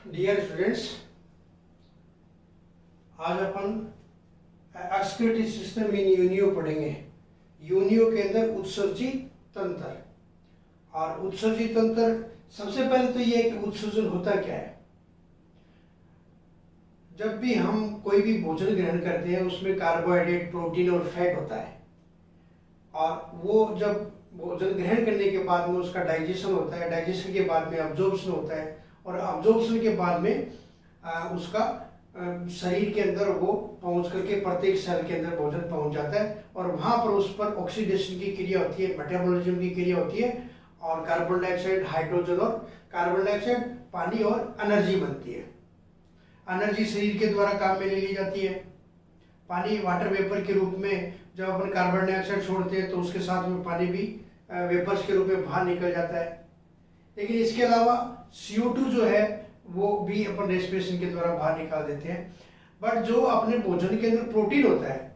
Dear students, आज अपन excretory system in Unio पढ़ेंगे। Unio के अंदर उत्सर्जी तंत्र। और उत्सर्जी तंत्र सबसे पहले तो ये है कि उत्सर्जन होता क्या है। जब भी हम कोई भी भोजन ग्रहण करते हैं उसमें कार्बोहाइड्रेट, प्रोटीन और फैट होता है, और वो जब भोजन ग्रहण करने के बाद में उसका डाइजेशन होता है, डाइजेशन के बाद में अब्जॉर्प्शन होता है, और अब्जॉर्प्शन के बाद में उसका शरीर के अंदर वो पहुंच करके प्रत्येक सेल के अंदर भोजन पहुंच जाता है, और वहां पर उस पर ऑक्सीडेशन की क्रिया होती है, मेटाबॉलिज्म की क्रिया होती है, और कार्बन डाइऑक्साइड, हाइड्रोजन और कार्बन डाइऑक्साइड, पानी और एनर्जी बनती है। एनर्जी शरीर के द्वारा काम में ले ली जाती है। पानी वाटर वेपर के रूप में जब अपन कार्बन डाइऑक्साइड छोड़ते हैं तो उसके साथ में पानी भी वेपर्स के रूप में बाहर निकल जाता है। लेकिन इसके अलावा CO2 जो है वो भी अपन रेस्पिरेशन के द्वारा बाहर निकाल देते हैं। बट जो अपने भोजन के अंदर प्रोटीन होता है,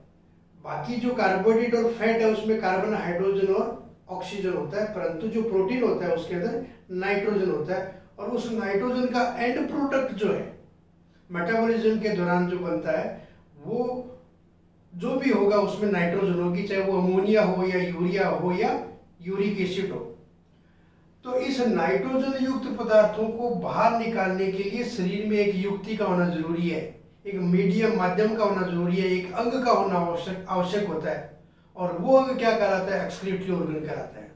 बाकी जो कार्बोहाइड्रेट और फैट है उसमें कार्बन, हाइड्रोजन और ऑक्सीजन होता है, परंतु जो प्रोटीन होता है उसके अंदर नाइट्रोजन होता है, और उस नाइट्रोजन का एंड प्रोडक्ट जो है मेटाबॉलिज्म के दौरान जो बनता है वो जो भी होगा उसमें नाइट्रोजन होगी, चाहे वो अमोनिया हो या यूरिया हो या यूरिक एसिड हो। तो इस नाइट्रोजन युक्त पदार्थों को बाहर निकालने के लिए शरीर में एक युक्ति का होना जरूरी है, एक मीडियम माध्यम का होना जरूरी है, एक अंग का होना आवश्यक होता है, और वो अंग क्या कराता है? एक्सक्रीटरी ऑर्गन कराता है।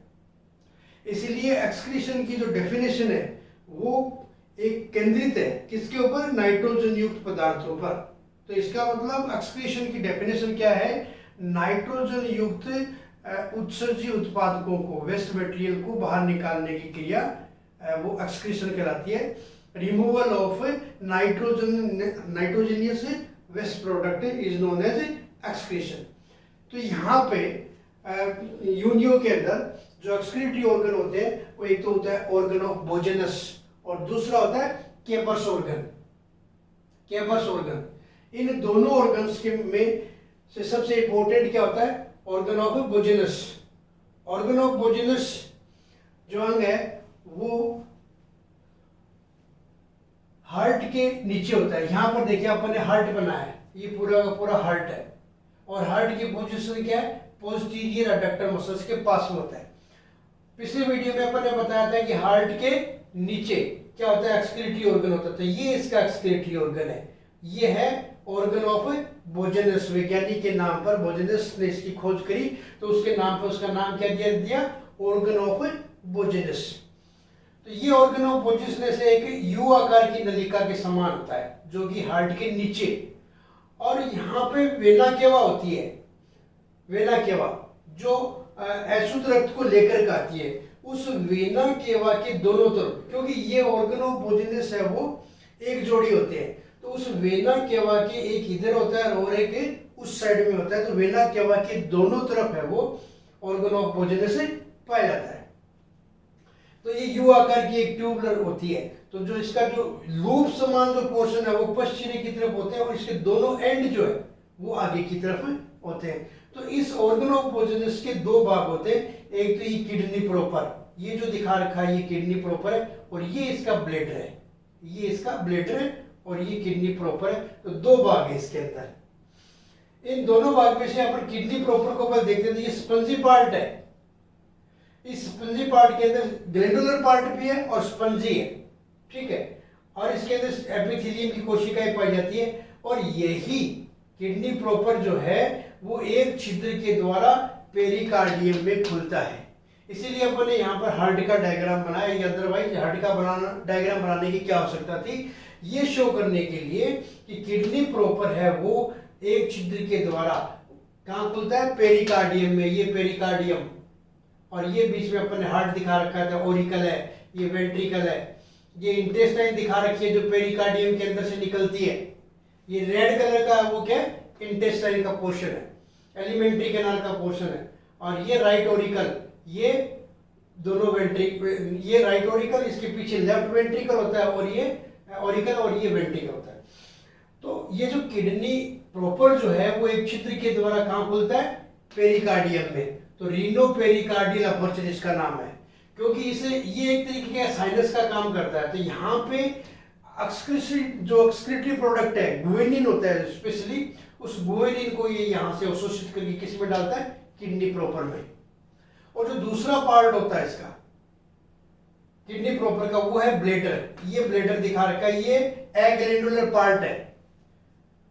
इसीलिए एक्सक्रीशन की जो डेफिनेशन है वो एक केंद्रित है किसके ऊपर? नाइट्रोजन युक्त पदार्थों पर। तो इसका मतलब एक्सक्रीशन की डेफिनेशन क्या है? नाइट्रोजन युक्त उत्सर्जी उत्पादकों को, वेस्ट मटेरियल को बाहर निकालने की क्रिया वो एक्सक्रीशन कहलाती है। Removal of nitrogenous waste product is known as excretion. तो यहाँ पे यूनियो के अंदर जो एक्सक्रीटरी ऑर्गन होते हैं वो एक तो होता है ऑर्गन ऑफ बोजेनस, और दूसरा होता है केपर्स ऑर्गन। केपर्स ऑर्गन, इन दोनों ऑर्गन्स के में से सबसे इंपॉर्टेंट क्या होता है? Organ of Bojanus. Organ of Bojanus जो अंग है वो हार्ट के नीचे होता है। यहां पर देखिए अपन ने हार्ट बनाया है, ये पूरा का पूरा हार्ट है, और हार्ट की पोजीशन क्या है? पोस्टीरियर अडक्टर मसल्स के पास में होता है। पिछले वीडियो में अपन ने बताया था कि हार्ट के नीचे क्या होता है? एक्सक्रीटरी ऑर्गन होता है। तो ये इसका एक्सक्रीटरी ऑर्गन है, ये है ऑर्गन ऑफ बोजेनस। वैज्ञानिक के नाम पर, बोजेनस ने इसकी खोज करी तो उसके नाम पर उसका नाम क्या दिया? Organ of Bojanus. तो ये ऑर्गन ऑफ बोजेनस से एक यू आकार की नलिका के समान होता है जो कि हार्ट के नीचे, और यहाँ पे वेना केवा होती है। वेना केवा जो अशुद्ध रक्त को लेकर आती है, उस वेना केवा के दोनों तरफ, क्योंकि ये ऑर्गन ऑफ बोजेनस है वो एक जोड़ी होते हैं, तो उस वेना केवा के एक इधर होता है और एक उस साइड में होता है। तो वेना केवा के दोनों तरफ है वो ऑर्गन ऑफ बोजेनस पाया जाता है। तो ये यू आकार की एक ट्यूबलर होती है। तो जो इसका जो लूप समान जो पोर्शन है वो पश्चिमी की तरफ होते हैं, और इसके दोनों एंड जो है वो आगे की तरफ होते हैं। तो इस ऑर्गन ऑफ बोजेनस के दो भाग होते हैं। एक तो ये किडनी प्रॉपर, ये जो दिखा रखा है ये किडनी प्रॉपर है, और ये इसका ब्लैडर है, ये इसका ब्लैडर है, और ये किडनी प्रॉपर है। तो दो भाग है इसके अंदर। इन दोनों भाग में से अपन किडनी प्रॉपर को पहले देखते हैं। तो ये स्पंजी पार्ट है। इस स्पंजी पार्ट के अंदर ग्लैंडुलर पार्ट भी है और स्पंजी है, ठीक है, और इसके अंदर एपिथेलियम की कोशिकाएं पाई जाती है। और यही किडनी प्रॉपर जो है वो एक छिद्र के द्वारा पेरिकार्डियम में खुलता है। इसीलिए अपन ने यहाँ पर हार्ट का डायग्राम बनाया, या अदरवाइज हार्ट का डायग्राम बनाने की क्या आवश्यकता थी? ये शो करने के लिए कि किडनी प्रॉपर है वो एक छिद्र के द्वारा कहाँ खुलता है? पेरिकार्डियम में। ये पेरिकार्डियम, और ये बीच में अपन ने हार्ट दिखा रखा था, ओरिकल है, ये वेंट्रिकल है, ये इंटेस्टाइन दिखा रखी है जो पेरिकार्डियम के अंदर से निकलती है। ये रेड कलर का वो क्या है? इंटेस्टाइन का पोर्शन है, एलिमेंट्री कैनाल का पोर्शन है। और ये राइट ओरिकल, ये दोनों वेंट्रिकल, ये राइट ओरिकल, इसके पीछे लेफ्ट वेंट्रिकल होता है, और ये ओरिकल और ये वेंट्रिकल होता है। तो ये जो किडनी प्रॉपर जो है वो एक छिद्र के द्वारा कहाँ खुलता है? पेरिकार्डियम में। तो रीनो पेरिकार्डियल अपर्चर इसका नाम है, क्योंकि इसे ये एक तरीके का साइनस का काम करता है। तो यहाँ पे जो एक्सक्रीटरी प्रोडक्ट है गुएनिन होता है स्पेशली, उस गुएनिन को ये यहाँ से अवशोषित करके किस में डालता है, किडनी प्रॉपर में। और जो दूसरा पार्ट होता है इसका किडनी प्रॉपर का वो है ब्लेडर। ये ब्लेडर दिखा रखा है, ये एग्लैंडुलर पार्ट है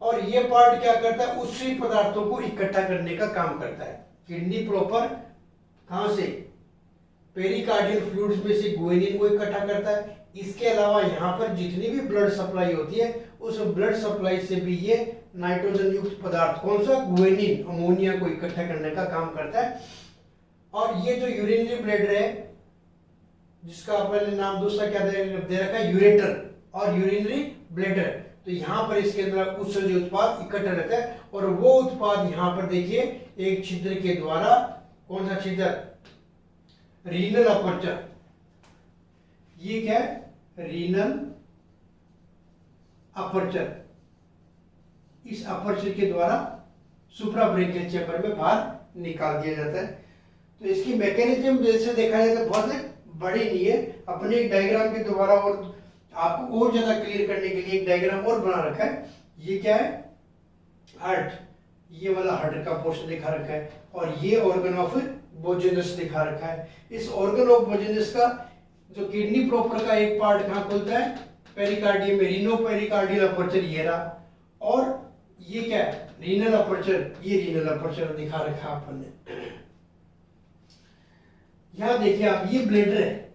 और ये पार्ट क्या करता है, उसी पदार्थों को इकट्ठा करने का काम करता है। किडनी प्रॉपर कहां से, पेरिकार्डियल फ्लूइड्स में से गुएनिन को इकट्ठा करता है। इसके अलावा यहाँ पर जितनी भी ब्लड सप्लाई होती है उस ब्लड सप्लाई से भी ये नाइट्रोजन युक्त पदार्थ कौन सा, गुएनिन, अमोनिया को इकट्ठा करने का काम करता है। और ये जो यूरिनरी ब्लैडर है जिसका अपन नाम दूसरा क्या दे रखा है, यूरेटर और यूरिनरी ब्लैडर, तो यहाँ पर इसके अंदर उत्सर्जित उत्पाद इकट्ठा रहता है और वो उत्पाद यहाँ पर देखिए एक छिद्र के द्वारा, कौन सा छिद्र, रीनल अपर्चर, ये क्या है, रीनल अपर्चर, इस अपर्चर के द्वारा सुप्राब्रेकियल चैम्बर में बाहर निकाल दिया जाता है। तो इसकी मैकेनिज्म जैसे देखा जाए तो बहुत बड़ी नहीं है, अपने एक डायग्राम के द्वारा और आपको और ज्यादा क्लियर करने के लिए एक डायग्राम और बना रखा है। ये क्या है, हार्ट, ये वाला हार्ट का पोर्शन दिखा रखा है और ये ऑर्गन ऑफ बोजेनस दिखा रखा है। इस ऑर्गन ऑफ बोजेनस का जो किडनी प्रॉपर का एक पार्ट कहाँ खुलता है, पेरिकार्डियम में, रीनो पेरिकार्डियल अपर्चर ये रहा, और ये क्या है, रीनल अपर्चर, ये रीनल अपर्चर दिखा रखा है अपन ने। यहां देखिए आप, ये ब्लेडर है,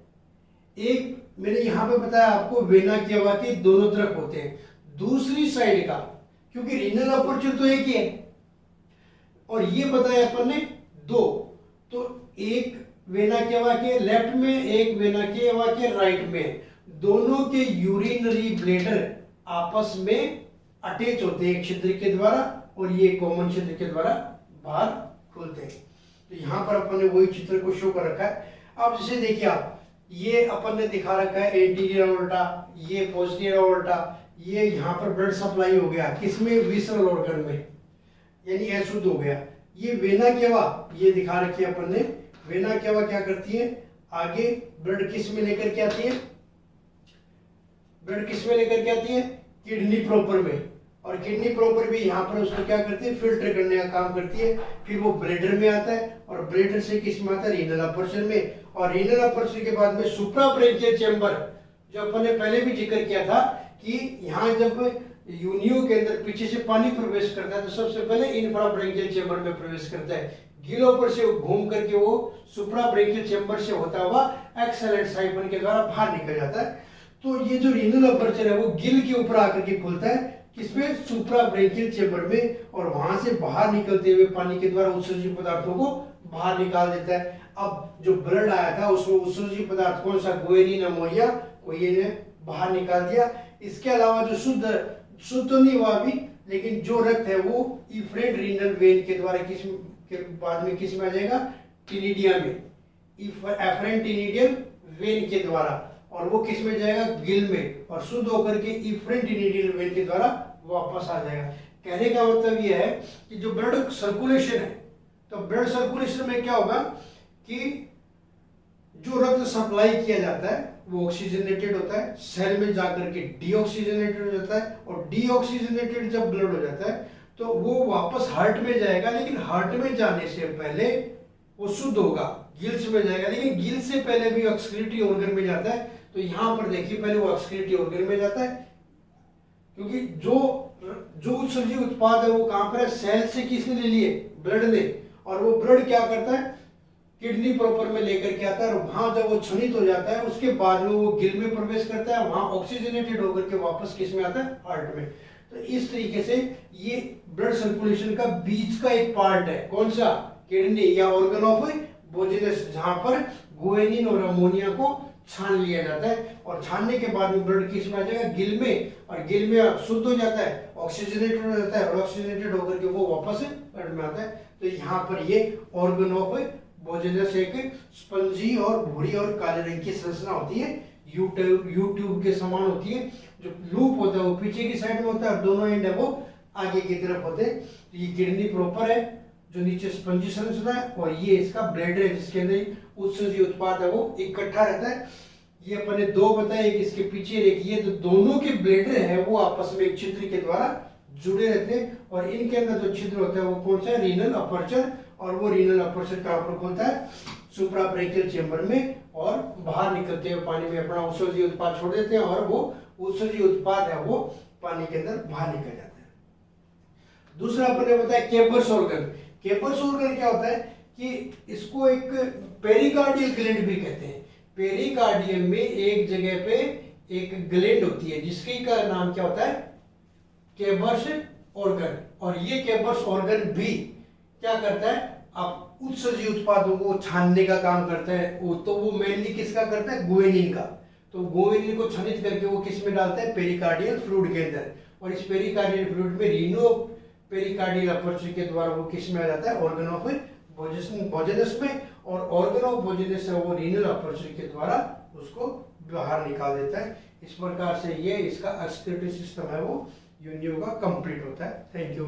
एक मैंने यहां पे बताया आपको वेना केवा के दोनों तरफ होते हैं, दूसरी साइड का क्योंकि रीनल अपर्चर तो एक ही है और ये बताया अपन ने दो, तो एक वेना केवा के लेफ्ट में, एक वेना केवा के राइट में, दोनों के यूरिनरी ब्लेडर आपस में अटैच होते हैं एक छिद्र के द्वारा और ये कॉमन छिद्र के द्वारा बाहर खुलते हैं। तो यहाँ पर अपन ने वही चित्र को शो कर रखा है। अब जैसे देखिए आप, ये अपन ने दिखा रखा है एंटीरियर अओर्टा, ये पोस्टीरियर अओर्टा, ये यहाँ पर ब्लड सप्लाई हो गया किसमें, विसरल ऑर्गन में, यानी अशुद्ध हो गया। ये वेना केवा, ये दिखा रखी है अपन ने, वेना केवा क्या करती है, आगे ब्लड किस में लेकर के आती है, ब्लड किस में लेकर के आती है, किडनी प्रॉपर में, और किडनी प्रॉपर भी यहाँ पर उसको क्या करती है, फिल्टर करने का काम करती है। फिर वो ब्लेडर में आता है और ब्लेडर से किस में आता है, रीनल अपर्चर में, और रीनल अपर्चर के बाद में सुप्राब्रेकियल चैम्बर, जो अपन ने पहले भी जिक्र किया था कि यहाँ जब यूनियो के अंदर पीछे से पानी प्रवेश करता है तो सबसे पहले इंफ्राब्रेकियल चैम्बर में प्रवेश करता है, गिलों पर से घूम करके वो सुप्राब्रेकियल चैम्बर से होता हुआ एक्सेलेंट साइफन के द्वारा बाहर निकल जाता है। तो ये जो रीनल अपर्चर है वो गिल के ऊपर आकर के खुलता है, किसमें, सुप्राब्रेकियल चैम्बर में, और वहां से बाहर निकलते हुए पानी के द्वारा उत्सर्जित पदार्थों को बाहर निकाल देता है। अब जो ब्लड आया था उसमें उत्सर्जित पदार्थ कौन सा, गुएनिन, अमोनिया को ये बाहर निकाल दिया। इसके अलावा जो शुद्ध नहीं हुआ अभी, लेकिन जो रक्त है वो इफ्रेंट रीनल वेन के द्वारा किस के बाद में किस में आ जाएगा, टिनिडिया में, एफरेंट टिनिडियल वेन के द्वारा, और वो किस में जाएगा, गिल में, और शुद्ध होकर के इफ्रेंट टिनिडियल वेन के द्वारा वापस आ जाएगा। कहने का मतलब यह है कि जो ब्लड सर्कुलेशन है, तो ब्लड सर्कुलेशन में क्या होगा कि जो रक्त सप्लाई किया जाता है वो ऑक्सीजनेटेड होता है, सेल में जाकर के डीऑक्सीजनेटेड हो जाता है, और डीऑक्सीजनेटेड जब ब्लड हो जाता है तो वो वापस हार्ट में जाएगा, लेकिन हार्ट में जाने से पहले वो शुद्ध होगा, गिल्स में जाएगा, लेकिन गिल से पहले भी एक्सक्रीटरी ऑर्गन में जाता है। तो यहाँ पर देखिए पहले वो एक्सक्रीटरी ऑर्गन में जाता है, क्योंकि जो उत्सर्जित उत्पाद है वो कहाँ पर है, सेल से किसने ले लिए, ब्लड ने, और वो ब्लड क्या करता है, किडनी प्रॉपर में लेकर के आता है, और वहां जब वो क्षनित हो जाता है उसके बाद में वो गिल में प्रवेश करता है, वहां ऑक्सीजनेटेड होकर के वापस किस में आता है, हार्ट में। तो इस तरीके से ये ब्लड सर्कुलेशन का बीच का एक पार्ट है, कौन सा, किडनी या ऑर्गन ऑफ बोजेनस, जहां पर गुएनिन और अमोनिया को छान लिया जाता है, और छानने के बाद में ब्लड किस में आ जाएगा, गिल में, और गिल में शुद्ध हो जाता है, ऑक्सीजनेटेड हो जाता है, और ऑक्सीजनेटेड होकर के वो वापस ब्लड में आता है। तो यहाँ पर ये ऑर्गन ऑफ बोजेनस एक स्पंजी और भूरी और काले रंग की संरचना होती है, यू ट्यूब के समान होती है, जो लूप होता है वो पीछे की साइड में होता है और दोनों एंड है वो आगे की तरफ होते हैं। तो ये किडनी प्रॉपर है जो नीचे स्पंजी संरचना है, और ये इसका ब्लेडर है जिसके अंदर उत्सर्जित उत्पाद है वो इकट्ठा रहता है। ये अपने दो बताए, एक इसके पीछे एक ये, तो दोनों के ब्लेडर हैं वो आपस में एक छिद्र के द्वारा जुड़े रहते हैं, और इनके अंदर जो छिद्र होता है वो कौन सा है, रीनल अपर्चर। और वो रीनल अपर्चर कहाँ पर खुलता है, सुप्राब्रेकियल चेंबर में, और बाहर निकलते हुए पानी में अपना उत्सर्जी उत्पाद छोड़ देते हैं, और वो उत्सर्जी उत्पाद है वो पानी के अंदर बाहर निकल जाता है। दूसरा अपन ने बताया केपर्स ऑर्गन। केपर्स ऑर्गन क्या होता है कि इसको एक पेरिकार्डियल ग्लैंड भी कहते हैं। पेरिकार्डियम में एक जगह पे एक ग्लैंड होती है जिसके का नाम क्या होता है, केपर्स ऑर्गन। और ये केपर्स ऑर्गन भी क्या करता है, आप उत्सर्जी उत्पादों को छानने का काम करता है। वो मेनली किसका करता है, गुएनिन का। तो गुएनिन को छानित करके वो किस में डालता है, पेरिकार्डियल फ्लूइड के अंदर। और इस पेरिकार्डियल फ्लूइड में रीनो पेरिकार्डियल अपर्चर के द्वारा वो किस में आ जाता है, ऑर्गन ऑफ भोजनस में। और ऑर्गन ऑफ भोजनस है वो रीनल अपर्चर के द्वारा उसको बाहर निकाल देता है। इस प्रकार से ये इसका एक्सक्रीटरी सिस्टम है वो यूनियो का कंप्लीट होता है। Thank you.